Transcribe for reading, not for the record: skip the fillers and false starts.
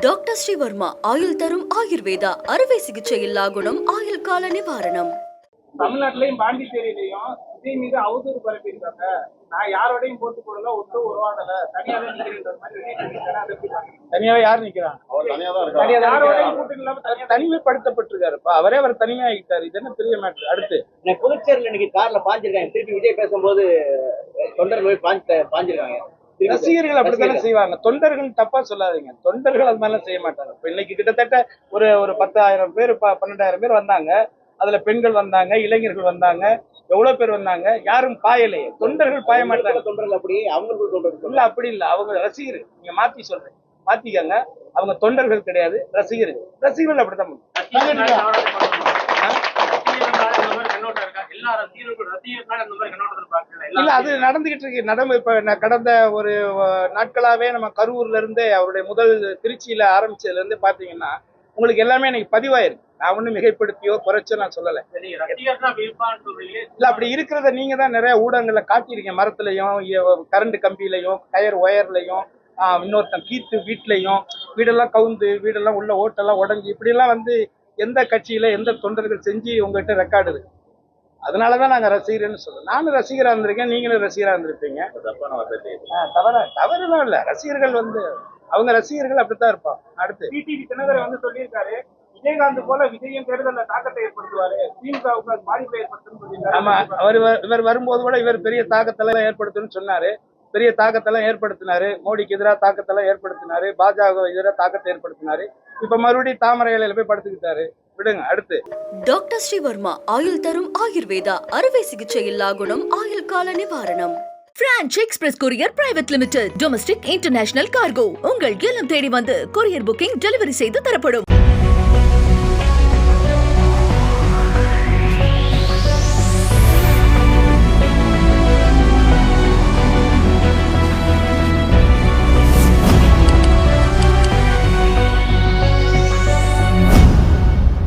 Doctor Sreevarma ஆயுள் தரும் ஆயுர்வேதா அறுவை சிகிச்சையில்லா குணம் ஆயுள் கால நிவாரணம். தமிழ்நாட்டிலையும் பாண்டிச்சேரியிலையும் விஜய் மீது அவதூறு பரப்பியிருக்காங்க. நான் யாரோடையும் போட்டு போடல, ஒட்டும் உருவாடல, தனியாவே நிக்கிறேன்ற மாதிரி விஜய் சொல்லியிருக்காரு. தனியாவே யார் நிக்கிறான்? யாரோடையும் கூட்டணி இல்லாம தனிமைப்படுத்தப்பட்டிருக்காருப்பா. அவரே அவர் தனிமையாகிட்டாரு. இது என்ன பெரிய மேட்டர்? அடுத்து புதுச்சேரியில இன்னைக்கு கார்ல பாஞ்சிருக்காங்க. திருப்பி விஜய் பேசும்போது தொண்டர்கள் பாஞ்சிருக்காங்க. ரசிகர்கள் அப்படித்தானே செய்வாங்க. தொண்டர்கள் தப்பா சொல்லாதீங்க. தொண்டர்கள் அது மாதிரிலாம் செய்ய மாட்டாங்க. இப்ப இன்னைக்கு கிட்டத்தட்ட ஒரு 10,000 பேர் 12,000 பேர் வந்தாங்க. அதுல பெண்கள் வந்தாங்க, இளைஞர்கள் வந்தாங்க, எவ்வளவு பேர் வந்தாங்க. யாரும் பாயலையே. தொண்டர்கள் பாய மாட்டாங்க. தொண்டர்கள் அப்படி அவங்களுக்கு தொண்டர்கள் இல்ல, அப்படி இல்ல. அவங்க ரசிகர். நீங்க மாத்தி சொல்றீங்க, மாத்திக்கங்க. அவங்க தொண்டர்கள் கிடையாது, ரசிகர்கள். ரசிகர்கள் அப்படித்தான். இல்ல, அது நடந்துகிட்டு இருக்கு. இப்ப கடந்த ஒரு நாட்களாவே நம்ம கரூர்ல இருந்து அவருடைய முதல் திருச்சியில ஆரம்பிச்சதுல இருந்து பாத்தீங்கன்னா உங்களுக்கு எல்லாமே எனக்கு பதிவாயிருக்கு. நான் ஒண்ணும் மிகைப்படுத்தியோ குறைச்சோ நான் சொல்லல. இல்ல, அப்படி இருக்கிறத நீங்க தான் நிறைய ஊடகங்கள்ல காட்டியிருக்கீங்க. மரத்துலயும், கரண்ட் கம்பியிலையும், டயர் ஒயர்லையும், இன்னொருத்தன் கீத்து வீட்லயும், வீடெல்லாம் கவுந்து, வீடெல்லாம் உள்ள ஓட்டெல்லாம் உடஞ்சி, இப்படி எல்லாம் வந்து எந்த கட்சியில எந்த தொண்டர்கள் செஞ்சு உங்ககிட்ட ரெக்கார்டு இருக்கு. அதனாலதான் நாங்க ரசிகர்னு சொல்றோம். நானும் ரசிகரா இருந்திருக்கேன், நீங்களும் ரசிகரா இருந்திருப்பீங்க. தவறுலாம் இல்ல. ரசிகர்கள் வந்து அவங்க ரசிகர்கள் அப்படித்தான் இருப்பாங்க. அடுத்து டிடிவி தினகரன் வந்து சொல்லியிருக்காரு, விஜயகாந்த் போல விஜயம் தேர்தலில் தாக்கத்தை ஏற்படுத்துவாரு, திமுகவுக்கு பாதிப்பை ஏற்படுத்தும். ஆமா, இவர் வரும்போது கூட இவர் பெரிய தாக்கத்தெல்லாம் ஏற்படுத்தும்னு சொன்னாரு. பெரிய தாக்கத்தெல்லாம் ஏற்படுத்தினாரு. மோடிக்கு எதிராக தாக்கத்தெல்லாம் ஏற்படுத்தினாரு. பாஜக எதிராக தாக்கத்தை ஏற்படுத்தினாரு. இப்ப மறுபடியும் தாமரை இலையில போய் படுத்துக்கிட்டாரு. விடுங்க. அடுத்து டாக்டர் ஸ்ரீவர்மா ஆயுள் தரும் ஆயுர்வேதா அறுவை சிகிச்சையில்லா குணம் ஆயுள் கால நிவாரணம். Branch express courier private limited. Domestic international cargo உங்கள் இல்லம் தேடி வந்து கொரியர் புக்கிங் டெலிவரி செய்து தரப்படும்.